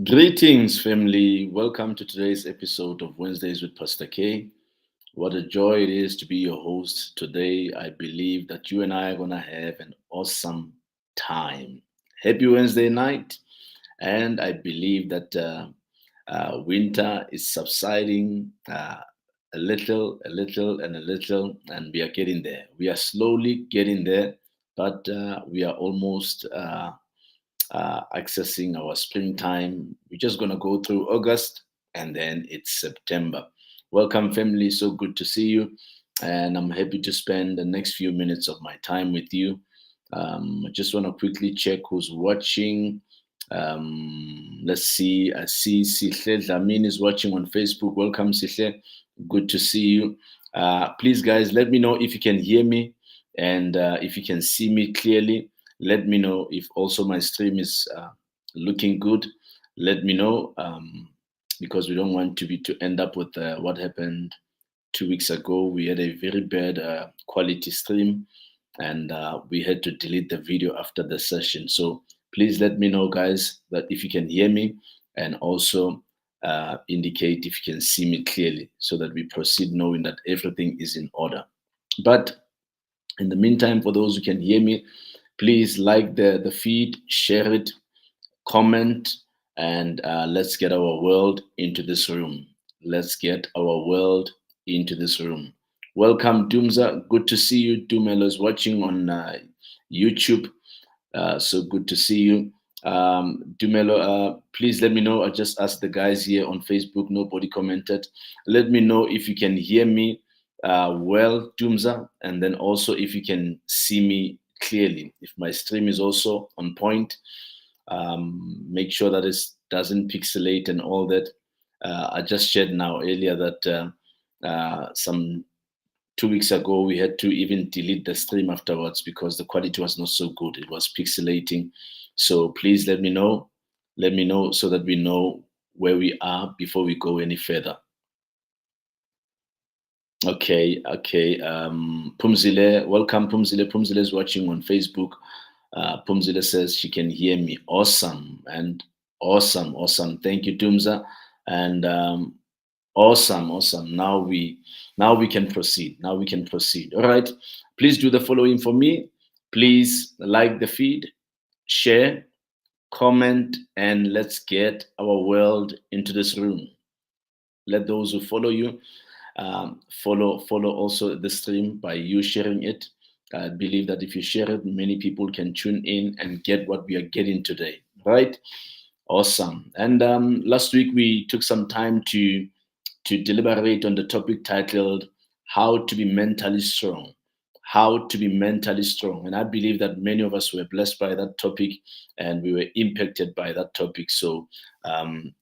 Greetings, family. Welcome to today's episode of Wednesdays with Pastor K. What a joy it is to be your host today. I believe that you and I are going to have an awesome time. Happy Wednesday night. And I believe that winter is subsiding a little, and we are getting there. We are slowly getting there, but we are almost. Accessing our springtime. We're just going to go through August and then it's September. Welcome, family. So good to see you. And I'm happy to spend the next few minutes of my time with you. I just want to quickly check who's watching. Let's see. I see Sihle Dlamini is watching on Facebook. Welcome, Sihle. Good to see you. Please, guys, let me know if you can hear me and if you can see me clearly. Let me know if also my stream is looking good. Let me know because we don't want to end up with what happened 2 weeks ago. We had a very bad quality stream, and we had to delete the video after the session. So please let me know, guys, that if you can hear me, and also indicate if you can see me clearly, so that we proceed knowing that everything is in order. But in the meantime, for those who can hear me, please like the feed, share it, comment, and let's get our world into this room. Let's get our world into this room. Welcome, Dumza. Good to see you. Dumelo is watching on YouTube. So good to see you. Dumelo, please let me know. I just asked the guys here on Facebook. Nobody commented. Let me know if you can hear me well, Dumza, and then also if you can see me clearly. If my stream is also on point, make sure that it doesn't pixelate and all that. I just shared now earlier that some 2 weeks ago we had to even delete the stream afterwards because the quality was not so good. It was pixelating. So please let me know. Let me know so that we know where we are before we go any further. Okay. Pumzile, welcome, Pumzile. Pumzile is watching on Facebook. Pumzile says she can hear me. Awesome and awesome. Thank you, Tumza. And awesome. Now we can proceed. All right. Please do the following for me. Please like the feed, share, comment, and let's get our world into this room. Let those who follow you follow also the stream by you sharing it. I believe that if you share it, many people can tune in and get what we are getting today. Right? Awesome. And last week we took some time to deliberate on the topic titled "How to be mentally strong." How to be mentally strong, and I believe that many of us were blessed by that topic, and we were impacted by that topic. So,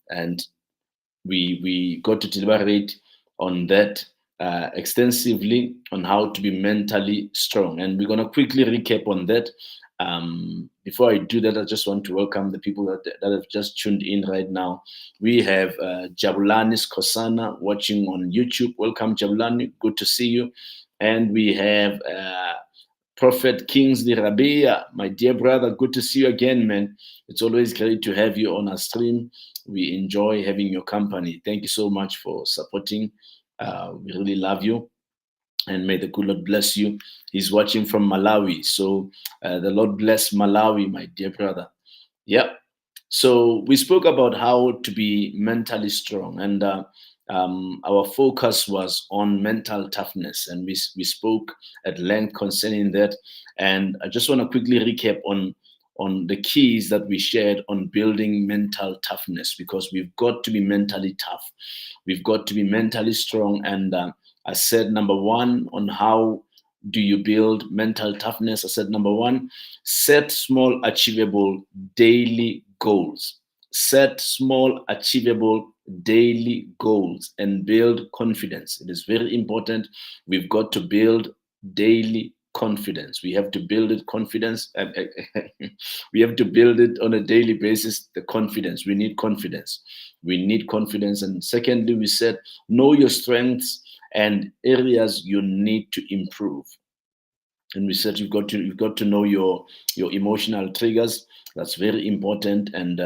and we got to deliberate on that extensively on how to be mentally strong, and we're going to quickly recap on that. Before I do that, I just want to welcome the people that have just tuned in right now. We have Jabulani Skosana watching on YouTube. Welcome, Jabulani. Good to see you. And we have Prophet Kingsley Rabia, my dear brother. Good to see you again, man. It's always great to have you on our stream. We enjoy having your company. Thank you so much for supporting. We really love you. And may the good Lord bless you. He's watching from Malawi. So the Lord bless Malawi, my dear brother. Yep. So we spoke about how to be mentally strong, and our focus was on mental toughness, and we spoke at length concerning that. And I just want to quickly recap on the keys that we shared on building mental toughness, because we've got to be mentally tough. We've got to be mentally strong. And I said, number one, on how do you build mental toughness? I said, number one, set small, achievable daily goals. Set small, achievable daily goals and build confidence. It is very important. We've got to build daily confidence. We have to build it confidence. We have to build it on a daily basis. The confidence. We need confidence. And secondly, we said, know your strengths and areas you need to improve. And we said you've got to know your emotional triggers. That's very important, and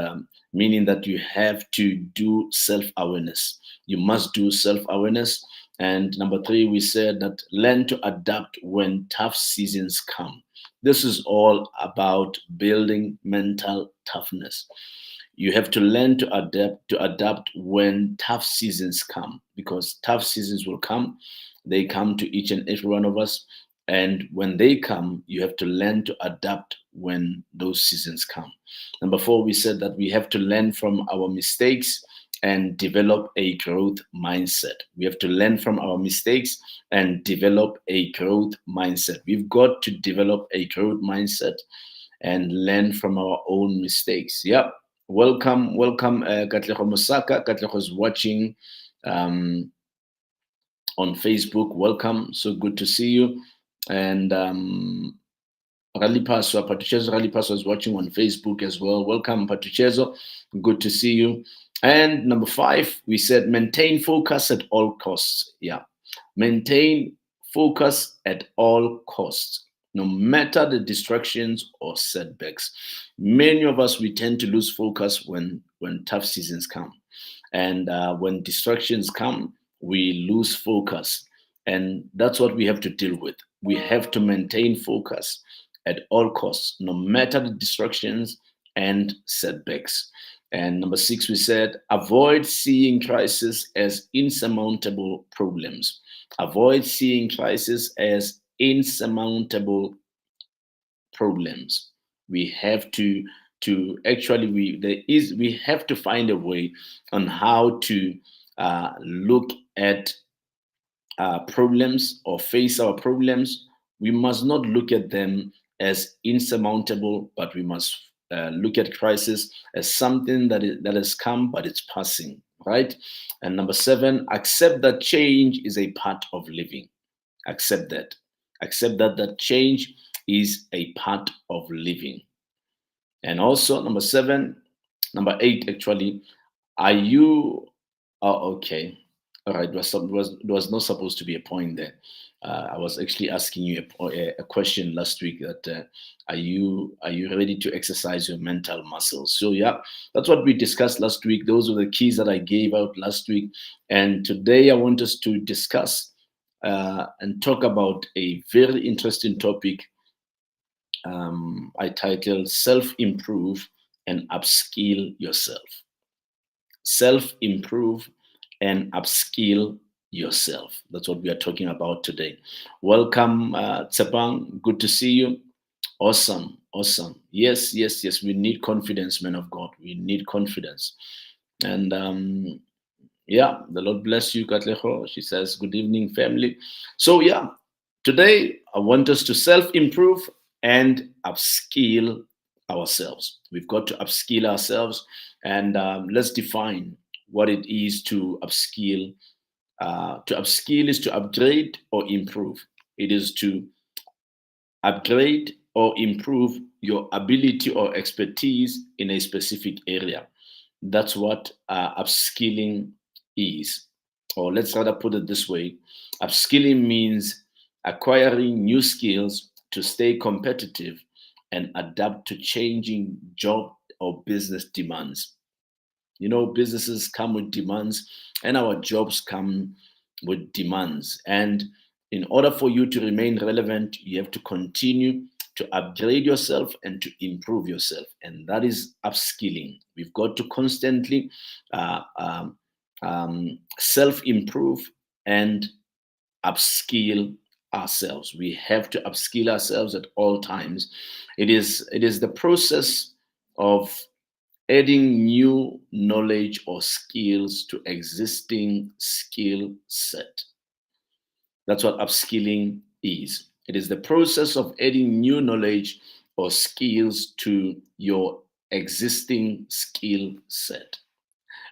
meaning that you have to do self-awareness. You must do self-awareness. And number three, we said that learn to adapt when tough seasons come. This is all about building mental toughness. You have to learn to adapt when tough seasons come, because tough seasons will come. They come to each and every one of us, and when they come, you have to learn to adapt when those seasons come. Number four, we said that we have to learn from our mistakes and develop a growth mindset. We have to learn from our mistakes and develop a growth mindset. We've got to develop a growth mindset and learn from our own mistakes. Yep. Welcome, Katleho Musaka. Katleho is watching um, on Facebook. Welcome. So good to see you. And Rally Paswa, Patricezo Rally Paswa is watching on Facebook as well. Welcome, Patricezo. Good to see you. And number five, we said maintain focus at all costs. Yeah. Maintain focus at all costs, no matter the distractions or setbacks. Many of us, we tend to lose focus when tough seasons come. And when distractions come, we lose focus. And that's what we have to deal with. We have to maintain focus at all costs, no matter the distractions and setbacks. And number six, we said avoid seeing crisis as insurmountable problems. Avoid seeing crisis as insurmountable problems. We have to actually we have to find a way on how to look at problems or face our problems. We must not look at them as insurmountable, but we must look at crisis as something that has come, but it's passing, right? And number seven, accept that change is a part of living. Accept that. Accept that change is a part of living. And also, number eight, actually, are you? Oh, okay. All right. There was not supposed to be a point there. I was actually asking you a question last week that are you ready to exercise your mental muscles? So yeah, that's what we discussed last week. Those were the keys that I gave out last week, and today I want us to discuss and talk about a very interesting topic I titled Self Improve and Upskill Yourself. Self improve and upskill yourself. That's what we are talking about today. Welcome, Tsepang. Good to see you. Awesome. Awesome. Yes, yes, yes. We need confidence, men of God. We need confidence. And yeah, the Lord bless you, Katleho. She says, good evening, family. So, yeah, today I want us to self improve and upskill ourselves. We've got to upskill ourselves, and let's define what it is to upskill. To upskill is to upgrade or improve. It is to upgrade or improve your ability or expertise in a specific area. That's what upskilling is. Or let's rather put it this way, upskilling means acquiring new skills to stay competitive and adapt to changing job or business demands. You know, businesses come with demands, and our jobs come with demands. And in order for you to remain relevant, you have to continue to upgrade yourself and to improve yourself. And that is upskilling. We've got to constantly self improve and upskill ourselves. We have to upskill ourselves at all times. It is the process of adding new knowledge or skills to existing skill set. That's what upskilling is. It is the process of adding new knowledge or skills to your existing skill set.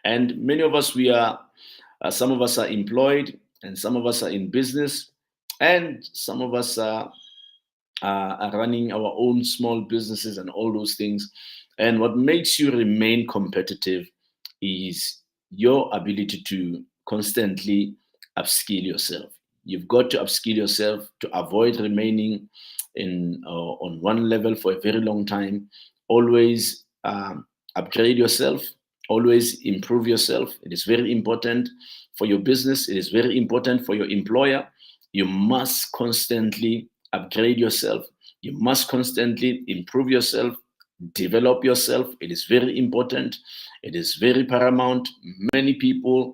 And many of us, some of us are employed, and some of us are in business, and some of us are running our own small businesses and all those things. And what makes you remain competitive is your ability to constantly upskill yourself. You've got to upskill yourself to avoid remaining on one level for a very long time. Always upgrade yourself. Always improve yourself. It is very important for your business. It is very important for your employer. You must constantly upgrade yourself. You must constantly improve yourself, develop yourself. It is very important. It is very paramount. Many people,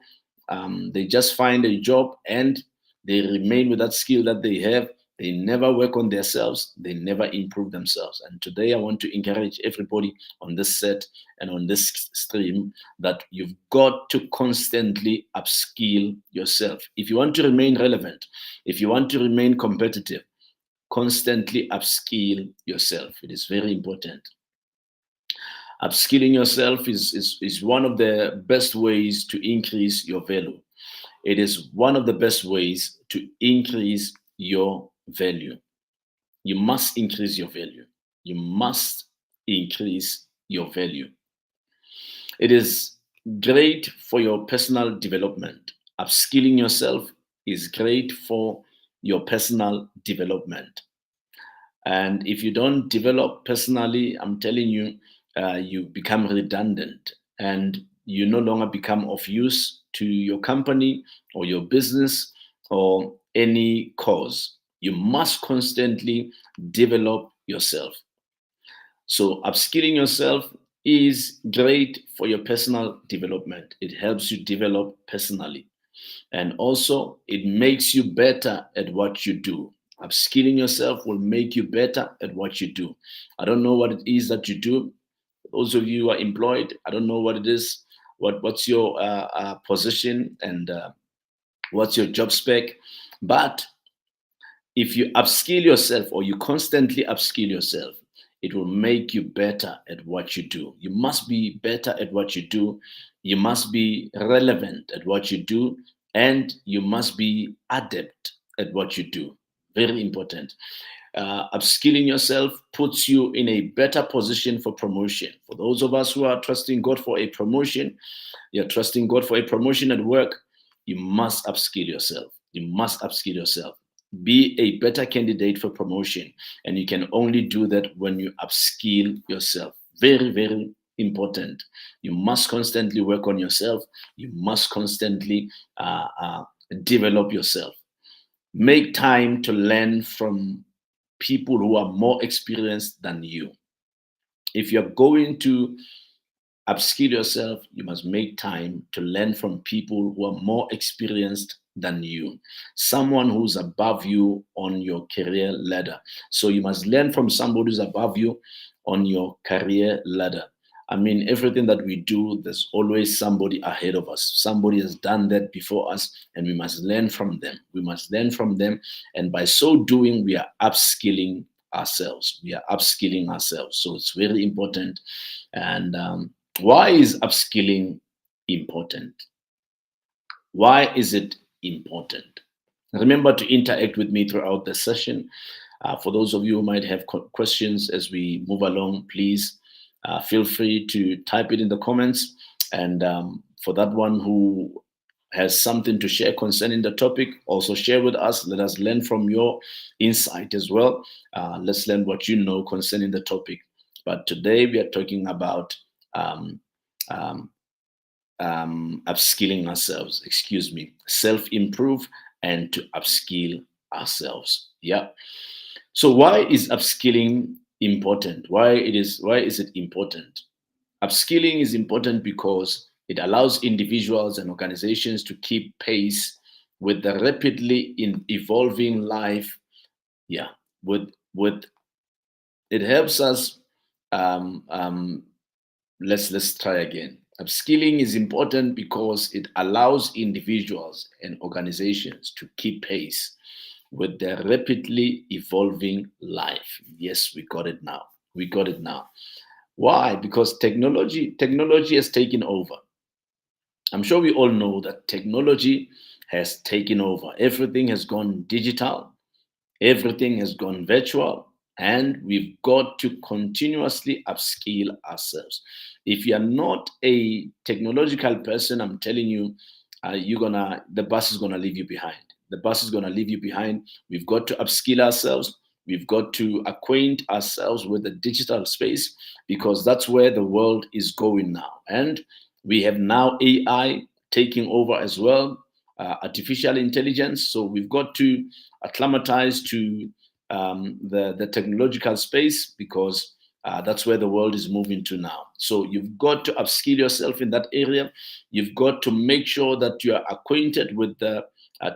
they just find a job and they remain with that skill that they have. They never work on themselves. They never improve themselves. And today I want to encourage everybody on this set and on this stream that you've got to constantly upskill yourself. If you want to remain relevant, if you want to remain competitive, constantly upskill yourself. It is very important. Upskilling yourself is one of the best ways to increase your value. It is one of the best ways to increase your value. You must increase your value. You must increase your value. It is great for your personal development. Upskilling yourself is great for your personal development. And if you don't develop personally, I'm telling you, you become redundant and you no longer become of use to your company or your business or any cause. You must constantly develop yourself. So, upskilling yourself is great for your personal development. It helps you develop personally. And also, it makes you better at what you do. Upskilling yourself will make you better at what you do. I don't know what it is that you do. Those of you who are employed, I don't know what it is. What's your position and what's your job spec? But if you upskill yourself or you constantly upskill yourself, it will make you better at what you do. You must be better at what you do. You must be relevant at what you do. And you must be adept at what you do. Very important. Upskilling yourself puts you in a better position for promotion. For those of us who are trusting God for a promotion, you're trusting God for a promotion at work, you must upskill yourself. You must upskill yourself. Be a better candidate for promotion. And you can only do that when you upskill yourself. Very, very important. You must constantly work on yourself. You must constantly develop yourself. Make time to learn from people who are more experienced than you. If you're going to upskill yourself, you must make time to learn from people who are more experienced than you, someone who's above you on your career ladder. So you must learn from somebody who's above you on your career ladder. I mean, everything that we do, there's always somebody ahead of us. Somebody has done that before us, and we must learn from them. We must learn from them. And by so doing, we are upskilling ourselves. We are upskilling ourselves. So it's very important. And why is upskilling important? Why is it important? Remember to interact with me throughout the session. For those of you who might have questions as we move along, please feel free to type it in the comments. And for that one who has something to share concerning the topic, also share with us. Let us learn from your insight as well. Let's learn what you know concerning the topic. But today we are talking about um, um, upskilling ourselves, self-improve and to upskill ourselves. Yeah. So why is upskilling important? Why is it important? Upskilling is important because it allows individuals and organizations to keep pace with the rapidly evolving life. Yeah, with it helps us. Um, um, let's try again. Upskilling is important because it allows individuals and organizations to keep pace with their rapidly evolving life. Yes, we got it now. We got it now. Why? Because technology has taken over. I'm sure we all know that technology has taken over. Everything has gone digital. Everything has gone virtual, and we've got to continuously upskill ourselves. If you're not a technological person, I'm telling you, the bus is gonna leave you behind. The bus is gonna leave you behind. We've got to upskill ourselves. We've got to acquaint ourselves with the digital space because that's where the world is going now. And we have now AI taking over as well, artificial intelligence. So we've got to acclimatize to the technological space because that's where the world is moving to now. So you've got to upskill yourself in that area. You've got to make sure that you are acquainted with the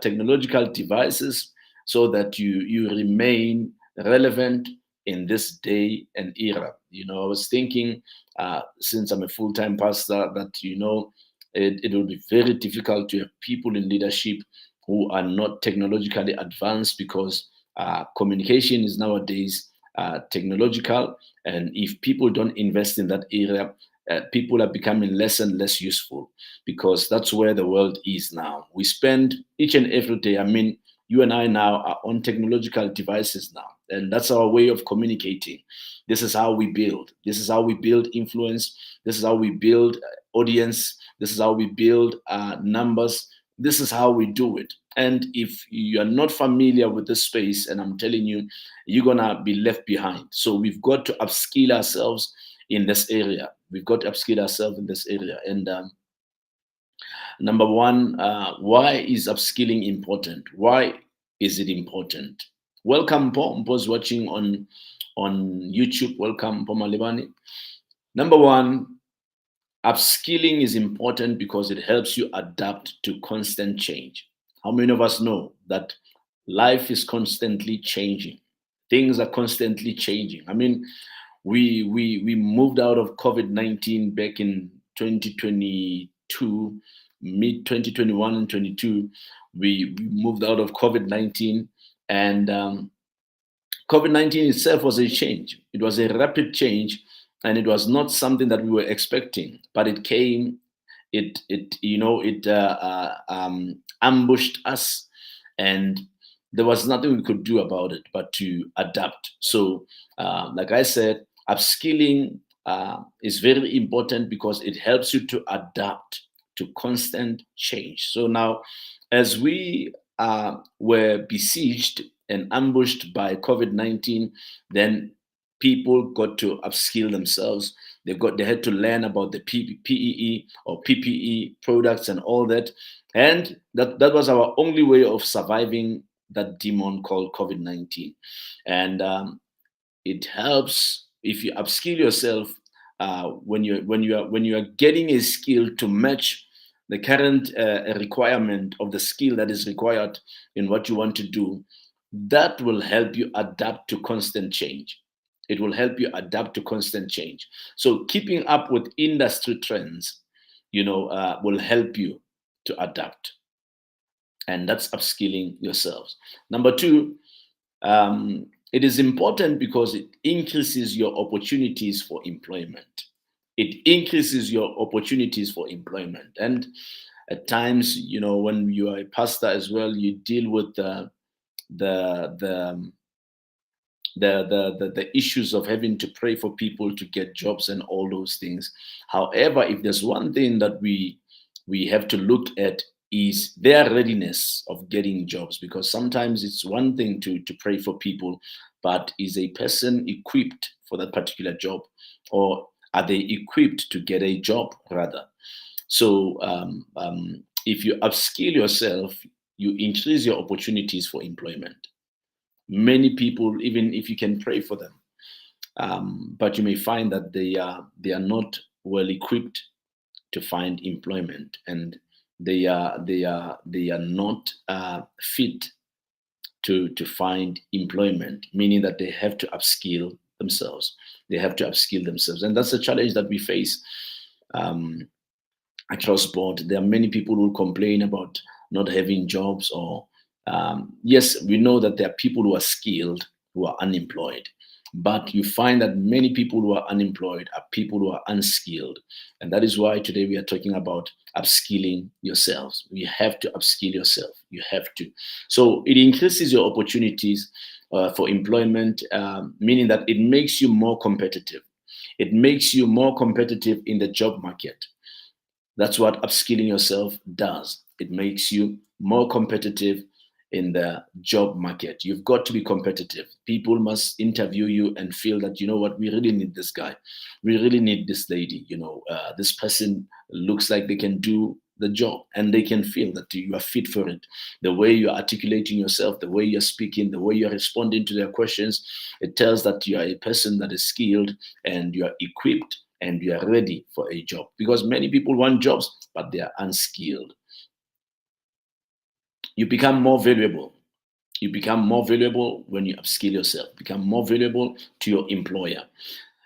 technological devices so that you remain relevant in this day and era. I was thinking, since I'm a full-time pastor, that it will be very difficult to have people in leadership who are not technologically advanced because communication is nowadays technological, and if people don't invest in that area, people are becoming less and less useful because that's where the world is now. We spend each and every day, I mean, you and I now are on technological devices now, and that's our way of communicating. This is how we build. This is how we build influence. This is how we build audience. This is how we build numbers. This is how we do it. And if you are not familiar with this space, and I'm telling you, you're gonna be left behind. So we've got to upskill ourselves in this area. We've got to upskill ourselves in this area. And number one, why is upskilling important? Why is it important? Welcome, Paul. Paul's watching on YouTube. Welcome, Paul Malibani. Number one, upskilling is important because it helps you adapt to constant change. How many of us know that life is constantly changing? Things are constantly changing. I mean, we moved out of COVID-19 back in 2022, mid 2021 and 22. We moved out of COVID-19, and COVID-19 itself was a change. It was a rapid change, and it was not something that we were expecting, but it came. It ambushed us, and there was nothing we could do about it but to adapt. So, like I said, upskilling is very important because it helps you to adapt to constant change. So now, as we were besieged and ambushed by COVID-19, then people got to upskill themselves. They had to learn about the PEE or PPE products and all that. And that was our only way of surviving that demon called COVID-19. And it helps if you upskill yourself when you are getting a skill to match the current requirement of the skill that is required in what you want to do. That will help you adapt to constant change. It will help you adapt to constant change. So keeping up with industry trends, will help you to adapt, and that's upskilling yourselves. Number two, it is important because it increases your opportunities for employment. It increases your opportunities for employment. And at times, when you are a pastor as well, you deal with the the the issues of having to pray for people to get jobs and all those things. However, if there's one thing that we have to look at is their readiness of getting jobs, because sometimes it's one thing to pray for people, but is a person equipped for that particular job, or are they equipped to get a job rather? So if you upskill yourself, you increase your opportunities for employment. Many people, even if you can pray for them, but you may find that they are not well equipped to find employment, and they are not fit to find employment, meaning that they have to upskill themselves. They have to upskill themselves, and that's a challenge that we face across board. There are many people who complain about not having jobs, or yes, we know that there are people who are skilled who are unemployed, but you find that many people who are unemployed are people who are unskilled. And that is why today we are talking about upskilling yourselves. You have to upskill yourself. You have to. So it increases your opportunities for employment, meaning that it makes you more competitive. It makes you more competitive in the job market. That's what upskilling yourself does. It makes you more competitive in the job market. You've got to be competitive. People must interview you and feel that, you know what, we really need this guy. We really need this lady. This person looks like they can do the job, and they can feel that you are fit for it. The way you're articulating yourself, the way you're speaking, the way you're responding to their questions, it tells that you are a person that is skilled and you are equipped and you are ready for a job. Because many people want jobs, but they are unskilled. You become more valuable. You become more valuable when you upskill yourself, become more valuable to your employer.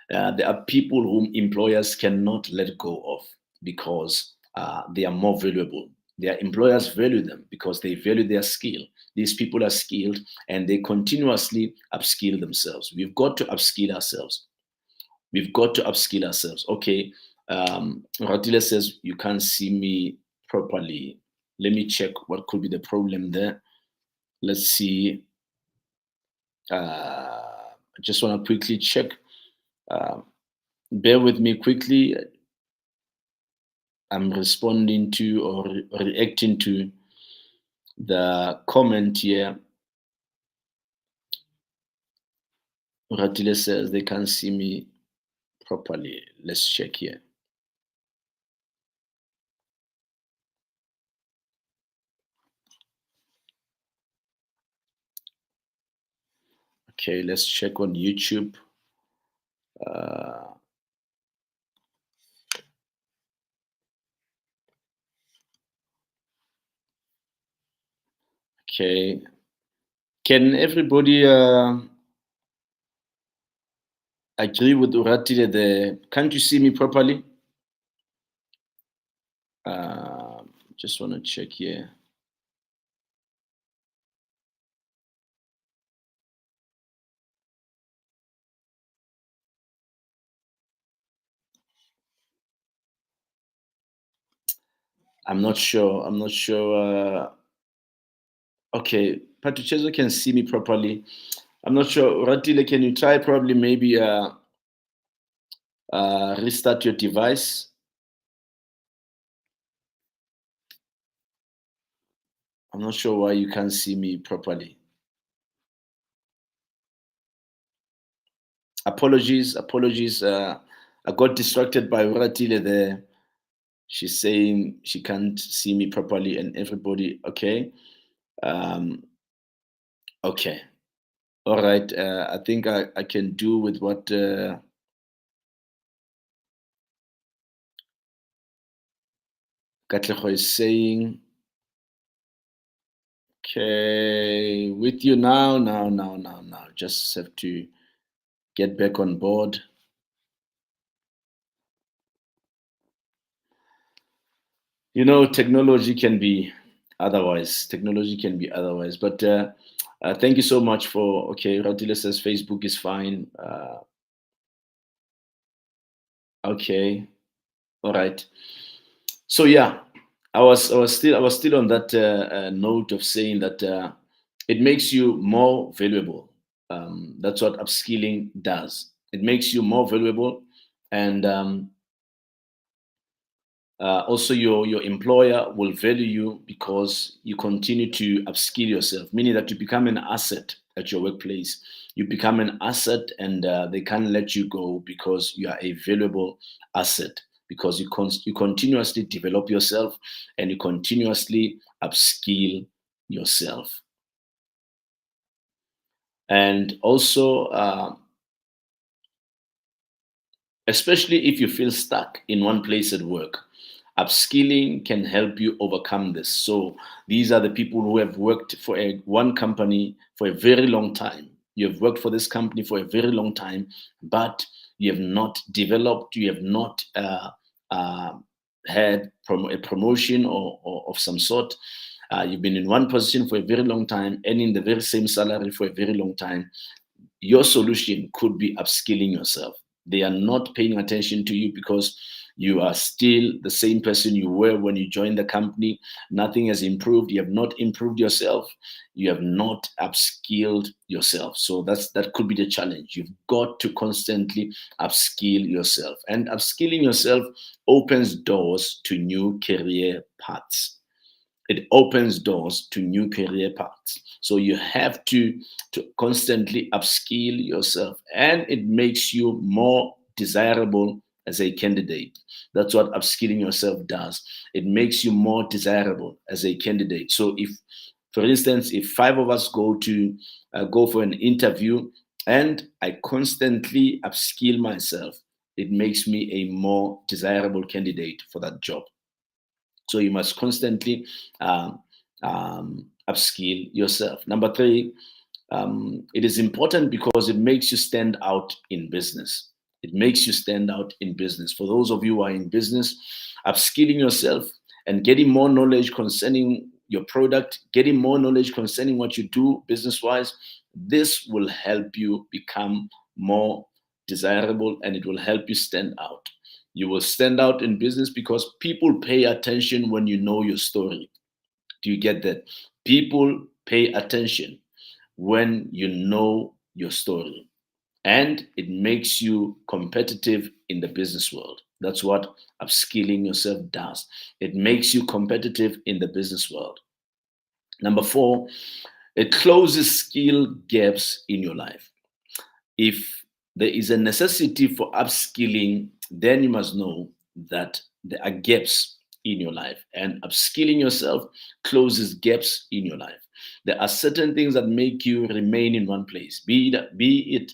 There are people whom employers cannot let go of because they are more valuable. Their employers value them because they value their skill. These people are skilled and they continuously upskill themselves. We've got to upskill ourselves. We've got to upskill ourselves. Okay. Ratile says, you can't see me properly. Let me check what could be the problem there. Let's see. I just want to quickly check. Bear with me quickly. I'm responding to or reacting to the comment here. Ratile says they can't see me properly. Let's check here. Okay, let's check on YouTube. Okay, can everybody agree with Uratile there? Can't you see me properly? Just want to check here. I'm not sure. I'm not sure. Okay, Patricezo can see me properly. I'm not sure. Ratile, can you try probably maybe restart your device? I'm not sure why you can't see me properly. Apologies, apologies. I got distracted by Ratile there. She's saying she can't see me properly, and everybody, okay. Okay. All right. I think I can do with what Katlego is saying. Okay, with you now. Just have to get back on board. Technology can be otherwise. Technology can be otherwise. But thank you so much for. Okay, Radila says Facebook is fine. Okay, all right. So yeah, I was still on that note of saying that it makes you more valuable. That's what upskilling does. It makes you more valuable, and also your employer will value you because you continue to upskill yourself, meaning that you become an asset at your workplace. You become an asset, and they can't let you go because you are a valuable asset, because you continuously develop yourself and you continuously upskill yourself. And also, especially if you feel stuck in one place at work, upskilling can help you overcome this. So these are the people who have worked for one company for a very long time. You have worked for this company for a very long time, but you have not developed, you have not uh, had a promotion or of some sort. You've been in one position for a very long time, earning the very same salary for a very long time. Your solution could be upskilling yourself. They are not paying attention to you because you are still the same person you were when you joined the company. Nothing has improved. You have not improved yourself. You have not upskilled yourself. So that could be the challenge. You've got to constantly upskill yourself. And upskilling yourself opens doors to new career paths. it opens doors to new career paths. So you have to constantly upskill yourself, and it makes you more desirable as a candidate. That's what upskilling yourself does. It makes you more desirable as a candidate. So if, for instance, if five of us go for an interview and I constantly upskill myself, it makes me a more desirable candidate for that job. So you must constantly upskill yourself. Number three, it is important because it makes you stand out in business. It makes you stand out in business. For those of you who are in business, upskilling yourself and getting more knowledge concerning your product, getting more knowledge concerning what you do business wise, this will help you become more desirable and it will help you stand out. You will stand out in business because people pay attention when you know your story. Do you get that? People pay attention when you know your story, and it makes you competitive in the business world. That's what upskilling yourself does. It makes you competitive in the business world. Number four, it closes skill gaps in your life. If there is a necessity for upskilling, then you must know that there are gaps in your life, and upskilling yourself closes gaps in your life. There are certain things that make you remain in one place, be it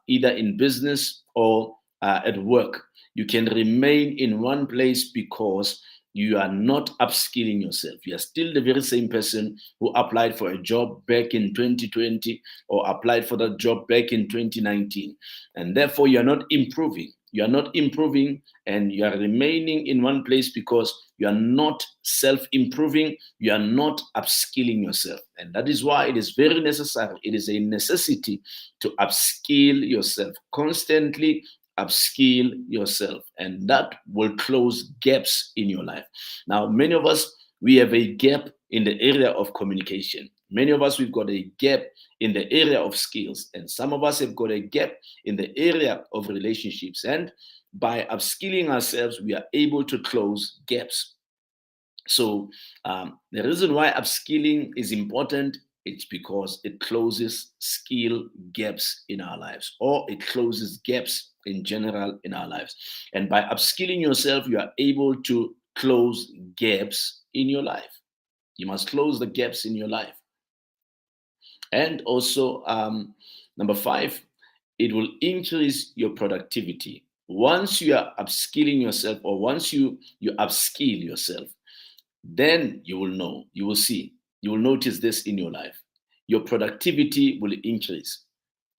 either in business or at work. You can remain in one place because you are not upskilling yourself. You are still the very same person who applied for a job back in 2020 or applied for that job back in 2019. And therefore, you are not improving. You are not improving and you are remaining in one place because you are not self improving. You are not upskilling yourself. And that is why it is very necessary. It is a necessity to upskill yourself constantly. Upskill yourself, and that will close gaps in your life. Now, many of us, we have a gap in the area of communication. Many of us, we've got a gap in the area of skills, and some of us have got a gap in the area of relationships. And by upskilling ourselves, we are able to close gaps. So the reason why upskilling is important, it's because it closes skill gaps in our lives, or it closes gaps in general in our lives. And by upskilling yourself, you are able to close gaps in your life. You must close the gaps in your life. And also, number five, it will increase your productivity. Once you are upskilling yourself, or once you upskill yourself, then you will know, you will see, you will notice this in your life. Your productivity will increase.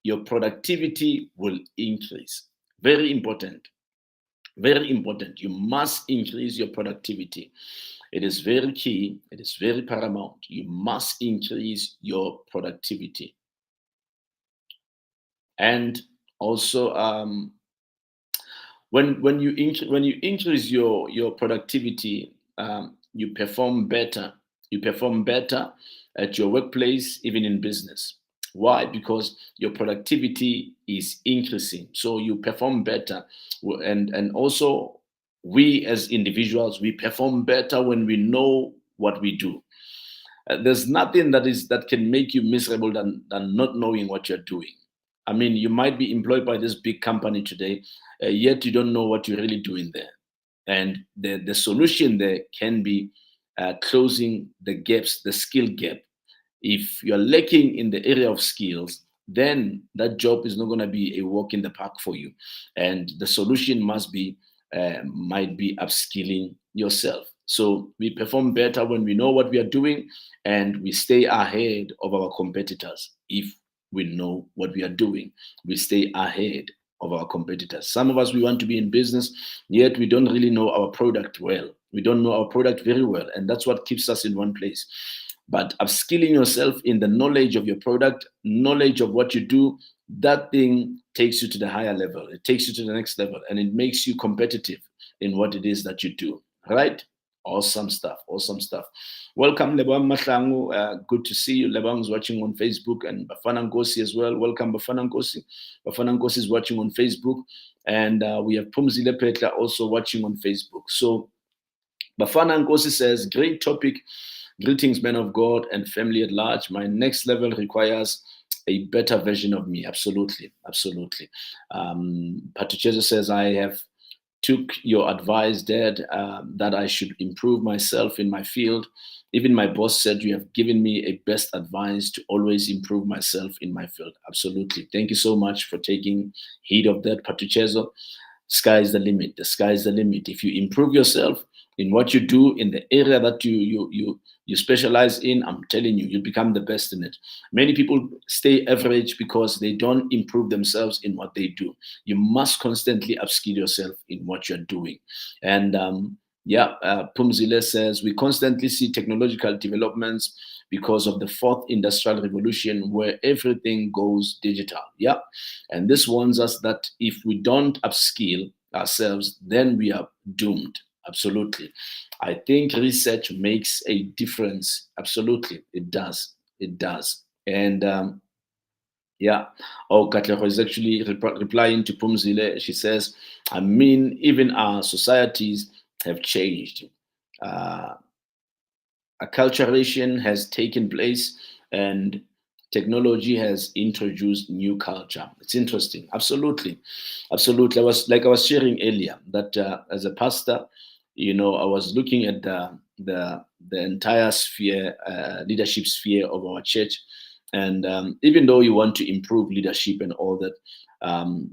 Your productivity will increase. Very important. Very important. You must increase your productivity. It is very key. It is very paramount. You must increase your productivity. And also, when you increase your productivity, you perform better. You perform better at your workplace, even in business. Why? Because your productivity is increasing, so you perform better. And also, we as individuals, we perform better when we know what we do. There's nothing that can make you miserable than not knowing what you're doing. I mean, you might be employed by this big company today, yet you don't know what you're really doing there. And the solution there can be closing the gaps, the skill gap. If you're lacking in the area of skills, then that job is not going to be a walk in the park for you. And the solution might be upskilling yourself. So we perform better when we know what we are doing, and we stay ahead of our competitors. If we know what we are doing, we stay ahead of our competitors. Some of us, we want to be in business, yet we don't really know our product well. We don't know our product very well, and that's what keeps us in one place. But upskilling yourself in the knowledge of your product, knowledge of what you do, that thing takes you to the higher level. It takes you to the next level, and it makes you competitive in what it is that you do. Right? Awesome stuff. Awesome stuff. Welcome, Lebang Mahlangu. Good to see you. Lebang's watching on Facebook, and Bafana Nkosi as well. Welcome, Bafana Nkosi. Bafana Nkosi is watching on Facebook, and we have Pumzile Petla also watching on Facebook. So Bafana Nkosi says, great topic. Greetings, men of God and family at large. My next level requires a better version of me. Absolutely, absolutely. Patuchezo says, I have took your advice, Dad, that I should improve myself in my field. Even my boss said you have given me a best advice to always improve myself in my field. Absolutely. Thank you so much for taking heed of that, Patuchezo. Sky is the limit. The sky is the limit. If you improve yourself in what you do in the area that you specialize in, I'm telling you, you become the best in it. Many people stay average because they don't improve themselves in what they do. You must constantly upskill yourself in what you're doing. And Pumzile says we constantly see technological developments because of the fourth industrial revolution where everything goes digital. Yeah. And this warns us that if we don't upskill ourselves, then we are doomed. Absolutely. I think research makes a difference. Absolutely. It does. It does. And yeah. Oh, Katleho is actually replying to Pumzile. She says, I mean, even our societies have changed. Uh, acculturation has taken place and technology has introduced new culture. It's interesting. Absolutely. Absolutely. I was sharing earlier that as a pastor, I was looking at the entire sphere, leadership sphere of our church. And even though you want to improve leadership and all that,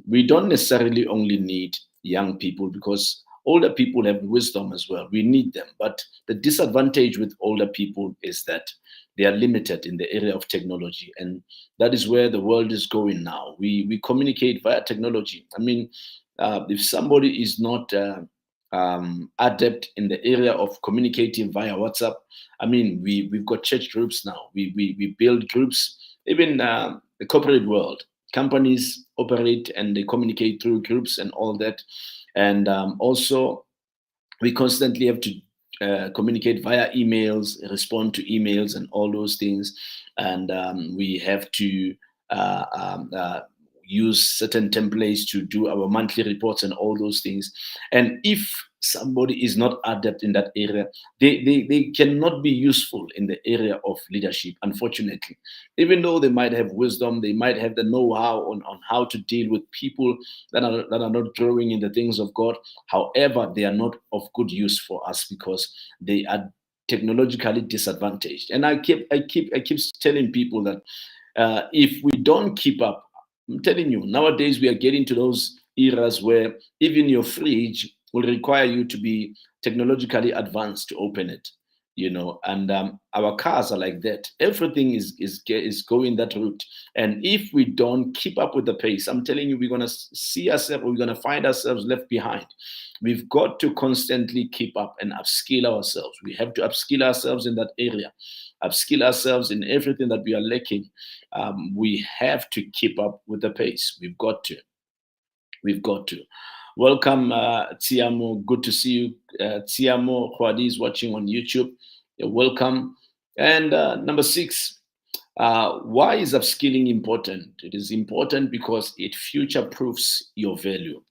we don't necessarily only need young people because older people have wisdom as well. We need them. But the disadvantage with older people is that they are limited in the area of technology. And that is where the world is going now. We communicate via technology. I mean, if somebody is not adept in the area of communicating via WhatsApp, I mean, we've got church groups now. We build groups, even the corporate world. Companies operate and they communicate through groups and all that. And also, we constantly have to communicate via emails, respond to emails, and all those things. And we have to use certain templates to do our monthly reports and all those things. And if somebody is not adept in that area, they cannot be useful in the area of leadership, unfortunately. Even though they might have wisdom, they might have the know-how on how to deal with people that are not growing in the things of God. However, they are not of good use for us because they are technologically disadvantaged. And I keep telling people that if we don't keep up, I'm telling you, nowadays we are getting to those eras where even your fridge will require you to be technologically advanced to open it. And our cars are like that. Everything is going that route. And if we don't keep up with the pace, I'm telling you, we're gonna see ourselves, we're gonna find ourselves left behind. We've got to constantly keep up and upskill ourselves. We have to upskill ourselves in that area, upskill ourselves in everything that we are lacking. We have to keep up with the pace. We've got to. We've got to. Welcome, Tiamo. Good to see you. Tiamo Hwadi is watching on YouTube. You're welcome. And number 6, why is upskilling important? It is important because it future proofs your value.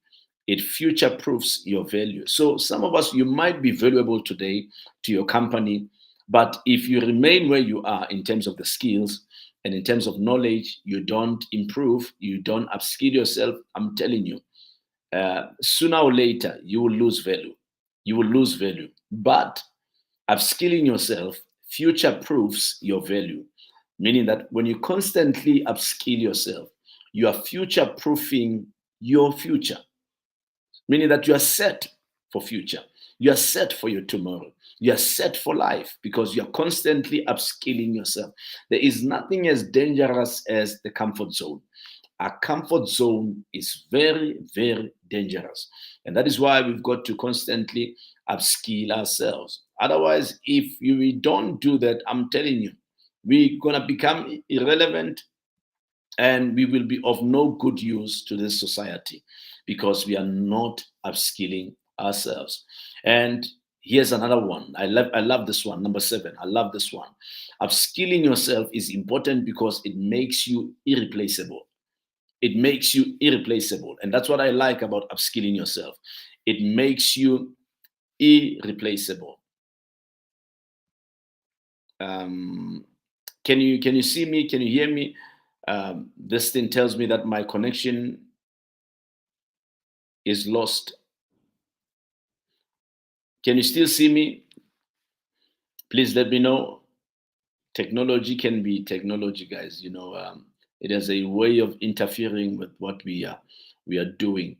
It future proofs your value. So some of us, you might be valuable today to your company, but if you remain where you are in terms of the skills and in terms of knowledge, you don't improve, you don't upskill yourself, I'm telling you, sooner or later, you will lose value. You will lose value. But upskilling yourself future proofs your value, meaning that when you constantly upskill yourself, you are future proofing your future, meaning that you are set for future. You are set for your tomorrow. You are set for life because you are constantly upskilling yourself. There is nothing as dangerous as the comfort zone. A comfort zone is very, very dangerous. And that is why we've got to constantly upskill ourselves. Otherwise, if we don't do that, I'm telling you, we're going to become irrelevant and we will be of no good use to this society because we are not upskilling ourselves. And here's another one. I love this one. Number 7. I love this one. Upskilling yourself is important because it makes you irreplaceable. It makes you irreplaceable. And that's what I like about upskilling yourself. It makes you irreplaceable. Um, can you see me? Can you hear me? This thing tells me that my connection is lost. Can you still see me? Please let me know. Technology can be technology, guys. It has a way of interfering with what we are doing.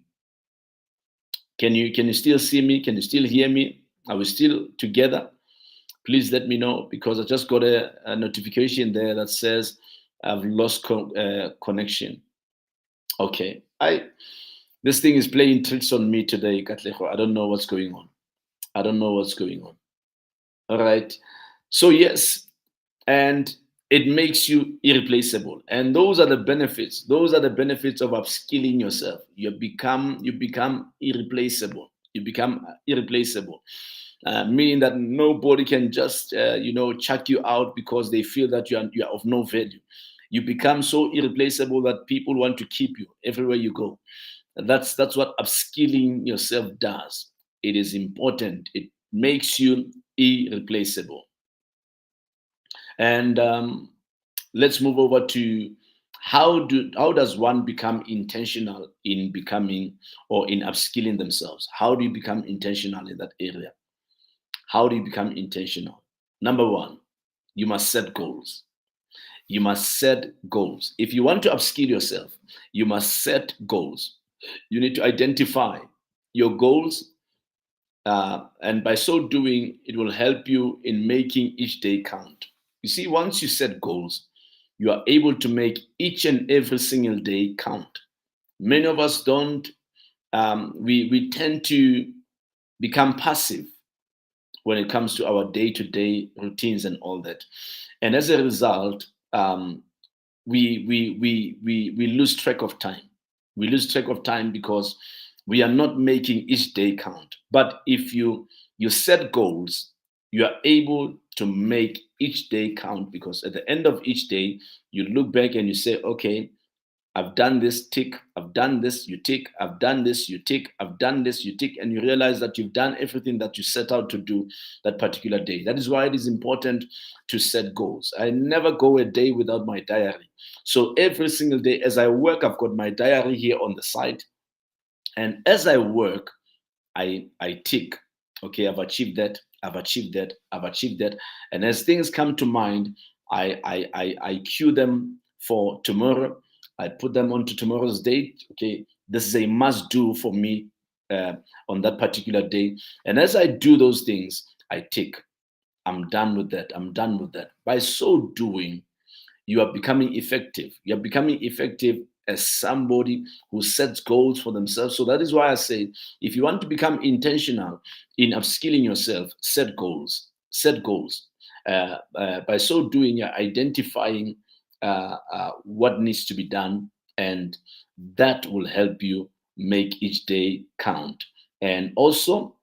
Can you still see me? Can you still hear me? Are we still together? Please let me know, because I just got a notification there that says I've lost connection. Okay, this thing is playing tricks on me today, Katlego. I don't know what's going on. I don't know what's going on. All right. So yes, and it makes you irreplaceable. And those are the benefits. Those are the benefits of upskilling yourself. You become irreplaceable. You become irreplaceable. Meaning that nobody can just chuck you out because they feel that you are of no value. You become so irreplaceable that people want to keep you everywhere you go. That's what upskilling yourself does. It is important. It makes you irreplaceable. And let's move over to how does one become intentional in becoming or in upskilling themselves? How do you become intentional in that area? How do you become intentional? Number one, you must set goals. You must set goals. If you want to upskill yourself, you must set goals. You need to identify your goals, and by so doing, it will help you in making each day count. You see, once you set goals, you are able to make each and every single day count. Many of us don't, we tend to become passive when it comes to our day to day routines and all that. And as a result, we lose track of time. We lose track of time because we are not making each day count. But if you set goals, you are able to make each day count, because at the end of each day, you look back and you say, okay, I've done this, tick. I've done this, you tick. I've done this, you tick. I've done this, you tick. And you realize that you've done everything that you set out to do that particular day. That is why it is important to set goals. I never go a day without my diary. So every single day as I work, I've got my diary here on the side. And as I work, I tick. Okay, I've achieved that. I've achieved that. I've achieved that. And as things come to mind, I cue them for tomorrow. I put them onto tomorrow's date. Okay, this is a must do for me on that particular day. And as I do those things, I tick. I'm done with that. I'm done with that. By so doing, you are becoming effective. You're becoming effective as somebody who sets goals for themselves. So that is why I say, if you want to become intentional in upskilling yourself, set goals. Set goals. By so doing, you're identifying what needs to be done, and that will help you make each day count. And also,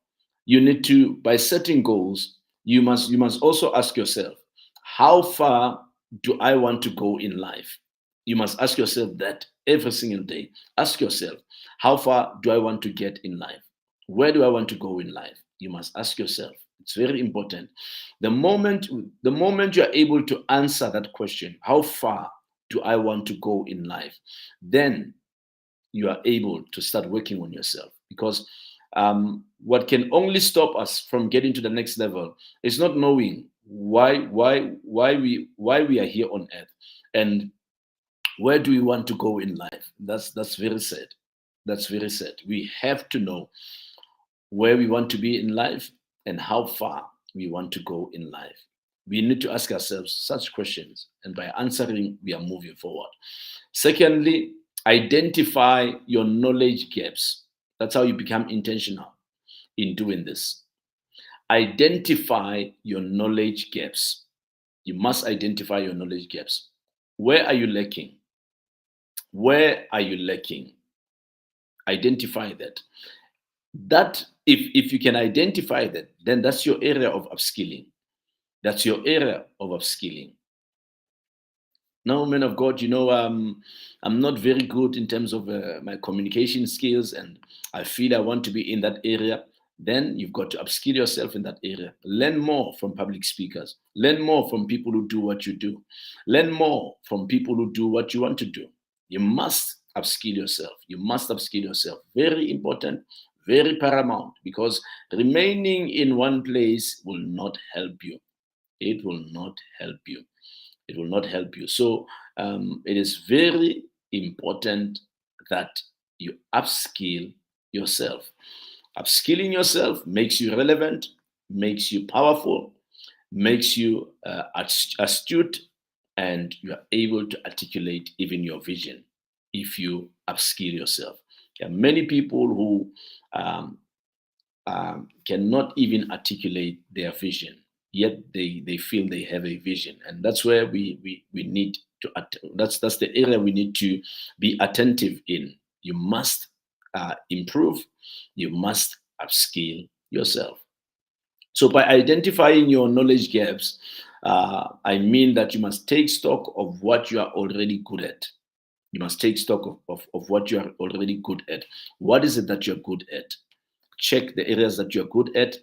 you need to, by setting goals, you must also ask yourself, how far do I want to go in life? You must ask yourself that every single day. Ask yourself, how far do I want to get in life? Where do I want to go in life? You must ask yourself. It's very important. The moment you are able to answer that question, how far do I want to go in life? Then you are able to start working on yourself, because what can only stop us from getting to the next level is not knowing why we are here on earth, and where do we want to go in life. That's very sad. That's very sad. We have to know where we want to be in life and how far we want to go in life. We need to ask ourselves such questions, and by answering, we are moving forward. Secondly, identify your knowledge gaps. That's how you become intentional in doing this. Identify your knowledge gaps. You must identify your knowledge gaps. Where are you lacking? Where are you lacking? Identify that. That if you can identify that, then that's your area of upskilling. That's your area of upskilling. Now, man of God, I'm not very good in terms of my communication skills, and I feel I want to be in that area. then you've got to upskill yourself in that area. Learn more from public speakers. Learn more from people who do what you do. Learn more from people who do what you want to do. You must upskill yourself. You must upskill yourself. Very important, very paramount, because remaining in one place will not help you. It will not help you. It will not help you. So it is very important that you upskill yourself. Upskilling yourself makes you relevant, makes you powerful, makes you astute, and you are able to articulate even your vision if you upskill yourself. There are many people who um, cannot even articulate their vision, yet they feel they have a vision, and that's where we need to that's the area we need to be attentive in. You must improve, you must upskill yourself. So by identifying your knowledge gaps, I mean that you must take stock of what you are already good at. You must take stock of what you are already good at. What is it that you're good at? Check the areas that you're good at,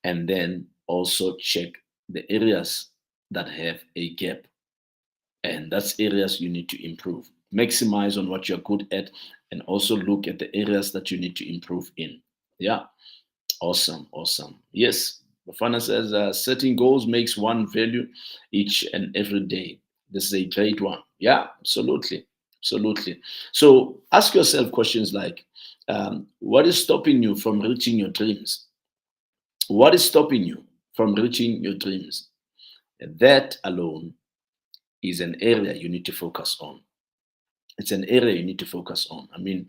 and then also check the areas that have a gap. And that's areas you need to improve. Maximize on what you're good at, and also look at the areas that you need to improve in. Yeah, awesome, awesome. Yes, Bafana says setting goals makes one value each and every day. This is a great one. Yeah, absolutely, absolutely. So ask yourself questions like, what is stopping you from reaching your dreams? What is stopping you from reaching your dreams? That alone is an area you need to focus on. It's an area you need to focus on. I mean,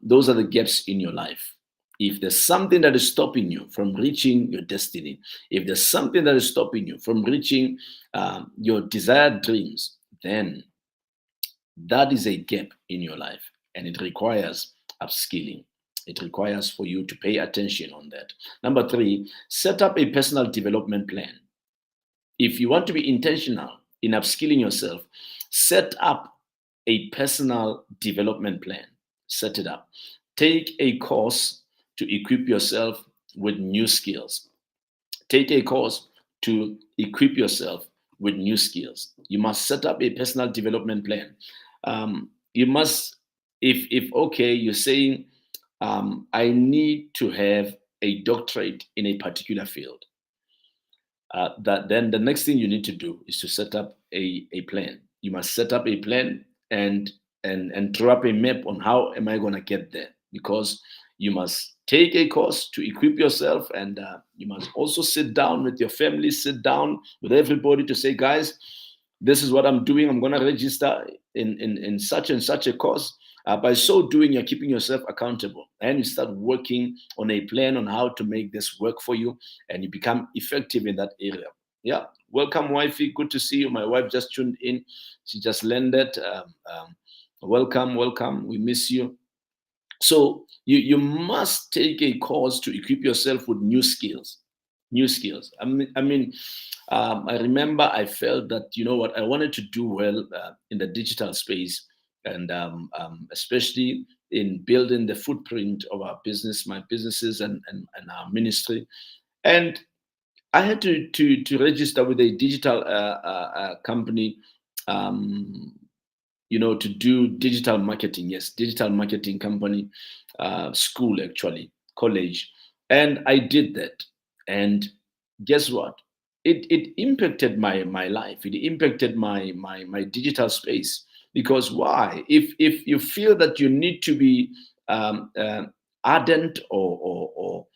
those are the gaps in your life. If there's something that is stopping you from reaching your destiny, if there's something that is stopping you from reaching your desired dreams, then that is a gap in your life, and it requires upskilling. It requires for you to pay attention on that. Number three, set up a personal development plan. If you want to be intentional in upskilling yourself, set up a personal development plan. Set it up. Take a course to equip yourself with new skills. Take a course to equip yourself with new skills. You must set up a personal development plan. You must, if okay, you're saying, I need to have a doctorate in a particular field. That then the next thing you need to do is to set up a plan. You must set up a plan and draw up a map on how am I going to get there, because you must take a course to equip yourself, and you must also sit down with your family, sit down with everybody to say, guys, this is what I'm doing. I'm going to register in such and such a course. By so doing, you're keeping yourself accountable, and you start working on a plan on how to make this work for you, and you become effective in that area. Yeah, welcome, wifey. Good to see you. My wife just tuned in. She just landed. Welcome, welcome. We miss you. So you must take a course to equip yourself with new skills. New skills. I remember I felt that, you know what, I wanted to do well in the digital space, and especially in building the footprint of our business, my businesses, and our ministry. And I had to register with a digital company, um, to do digital marketing. Yes, digital marketing company, school, actually, college. And I did that. And guess what? It impacted my life. It impacted my digital space. Because why? If you feel that you need to be ardent or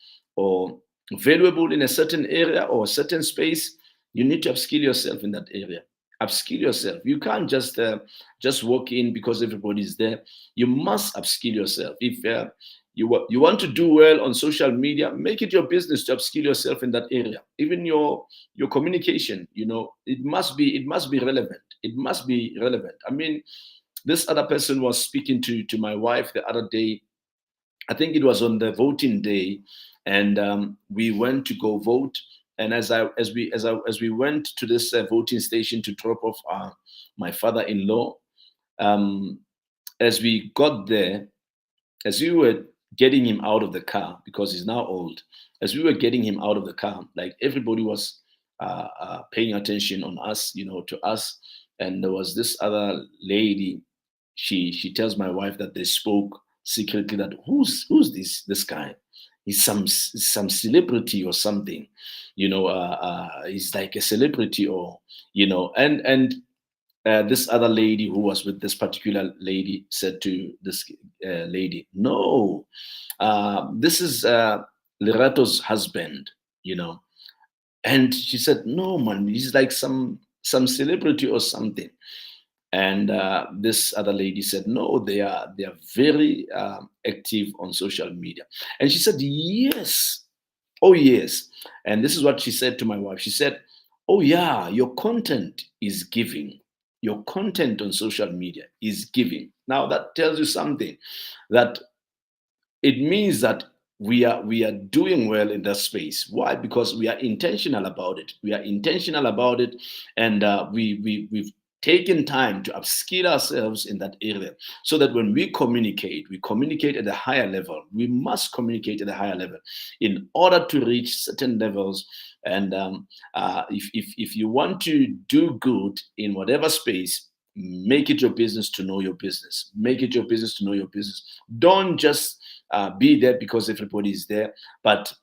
valuable in a certain area or a certain space, you need to upskill yourself in that area. Upskill yourself. You can't just walk in because everybody's there. You must upskill yourself. If you want to do well on social media, make it your business to upskill yourself in that area. Even your communication, it must be relevant. It must be relevant. I mean, this other person was speaking to my wife the other day. I think it was on the voting day, and we went to go vote. And as we went to this voting station to drop off my father-in-law, um, as we got there, as we were getting him out of the car because he's now old. As we were getting him out of the car, like everybody was paying attention on us, to us. And there was this other lady. She tells my wife that they spoke secretly that who's this guy? He's some celebrity or something, he's like a celebrity or this other lady who was with this particular lady said to this lady, "No, this is Lerato's husband," you know. And she said, "No, man, he's like some celebrity or something." And this other lady said, "No, they are very active on social media." And she said, "Yes, oh yes." And this is what she said to my wife. She said, "Oh yeah, your content is giving. Your content on social media is giving." Now that tells you something, that it means that we are doing well in that space. Why? Because we are intentional about it. We are intentional about it, and we've taken time to upskill ourselves in that area, so that when we communicate at a higher level. We must communicate at a higher level in order to reach certain levels. And if you want to do good in whatever space, make it your business to know your business. Make it your business to know your business. Don't just be there because everybody is there, but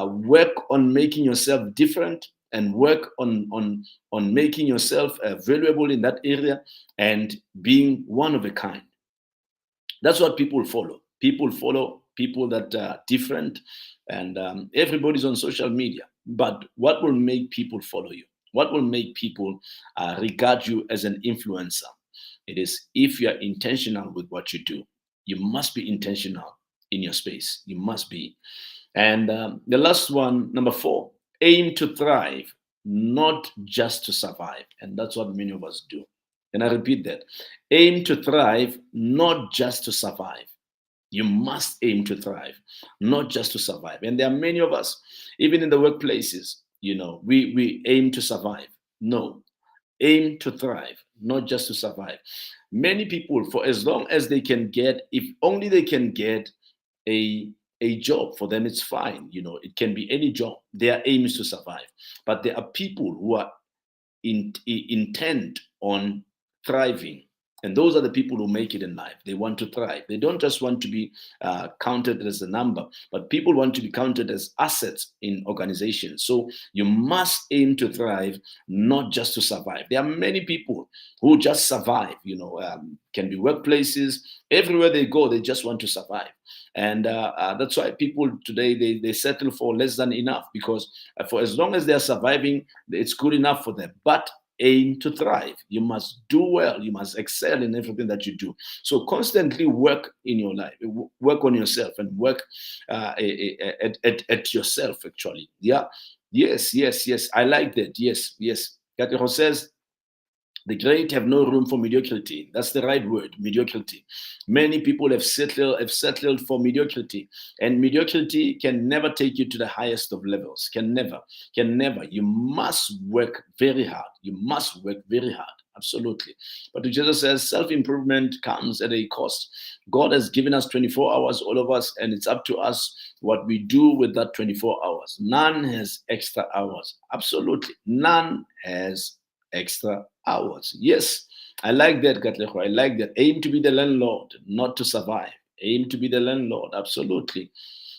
work on making yourself different, and work on making yourself valuable in that area, and being one of a kind. That's what people follow. People follow people that are different, and everybody's on social media. But what will make people follow you? What will make people regard you as an influencer? It is if you are intentional with what you do. You must be intentional in your space. You must be. And the last one, number 4, aim to thrive, not just to survive. And that's what many of us do. And I repeat that, aim to thrive, not just to survive. You must aim to thrive, not just to survive. And there are many of us, even in the workplaces, we aim to survive. No, aim to thrive, not just to survive. Many people, for as long as they can get, if only they can get a a job, for them it's fine. It can be any job. Their aim is to survive. But there are people who are intent on thriving. And those are the people who make it in life. They want to thrive. They don't just want to be counted as a number, but people want to be counted as assets in organizations. So you must aim to thrive, not just to survive. There are many people who just survive, can be workplaces. Everywhere they go, they just want to survive. And that's why people today, they settle for less than enough, because for as long as they're surviving, it's good enough for them. But aim to thrive. You must do well. You must excel in everything that you do. So constantly work in your life, work on yourself, and work at yourself, actually. Yeah. Yes, yes, yes. I like that. Yes, yes. Katero says, the great have no room for mediocrity. That's the right word, mediocrity. Many people have settled for mediocrity, and mediocrity can never take you to the highest of levels. Can never, can never. You must work very hard. You must work very hard. Absolutely. But Jesus says self-improvement comes at a cost. God has given us 24 hours, all of us, and it's up to us what we do with that 24 hours. None has extra hours. Absolutely. None has extra hours. Yes, I like that, Katlego. I like that. Aim to be the landlord, not to survive. Aim to be the landlord. Absolutely.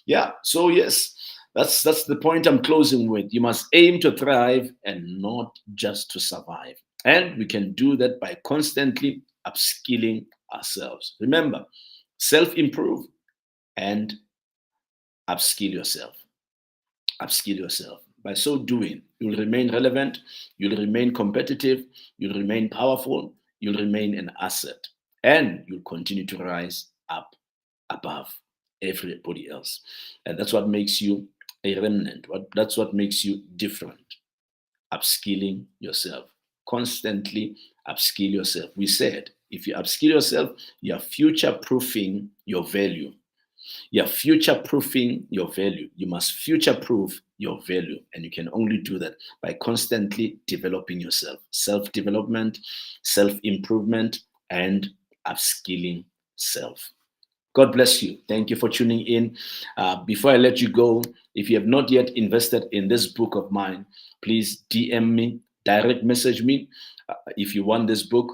Yeah. So yes, that's the point I'm closing with. You must aim to thrive and not just to survive. And we can do that by constantly upskilling ourselves. Remember, self-improve and upskill yourself. Upskill yourself. By so doing, you'll remain relevant, you'll remain competitive, you'll remain powerful, you'll remain an asset, and you'll continue to rise up above everybody else. And that's what makes you a remnant. That's what makes you different. Upskilling yourself. Constantly upskill yourself. We said if you upskill yourself, you're future proofing your value. You're future proofing your value. You must future proof your value. And you can only do that by constantly developing yourself. Self development, self improvement, and upskilling self. God bless you. Thank you for tuning in. Before I let you go, if you have not yet invested in this book of mine, please DM me, direct message me. If you want this book,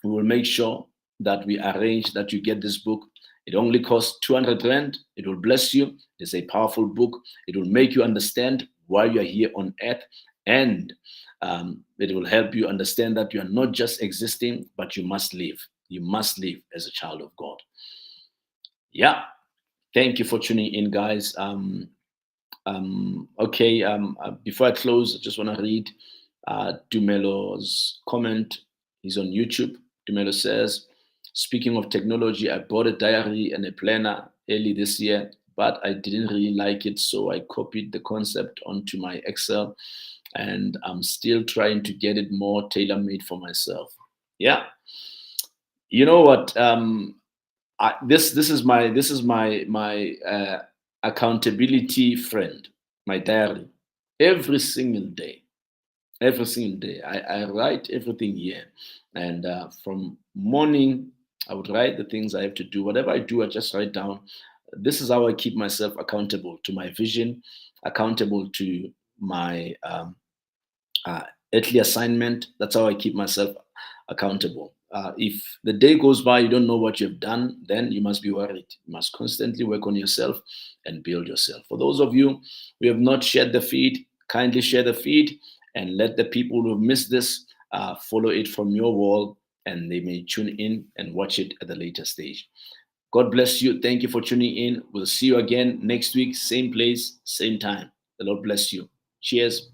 we will make sure that we arrange that you get this book. It only costs 200 rand. It will bless you. It's a powerful book. It will make you understand why you are here on earth, and it will help you understand that you are not just existing, but you must live. You must live as a child of God. Yeah. Thank you for tuning in, guys. Okay. Before I close, I just want to read Dumelo's comment. He's on YouTube. Dumelo says, speaking of technology, I bought a diary and a planner early this year, but I didn't really like it, so I copied the concept onto my Excel, and I'm still trying to get it more tailor-made for myself. Yeah. You know what? This is my accountability friend, my diary. Every single day, every single day, I write everything here, and from morning, I would write the things I have to do. Whatever I do, I just write down. This is how I keep myself accountable to my vision, accountable to my uh, earthly assignment. That's how I keep myself accountable. If the day goes by, you don't know what you've done, then you must be worried. You must constantly work on yourself and build yourself. For those of you who have not shared the feed, kindly share the feed and let the people who missed this follow it from your wall, and they may tune in and watch it at the later stage. God bless you. Thank you for tuning in. We'll see you again next week, same place, same time. The Lord bless you. Cheers.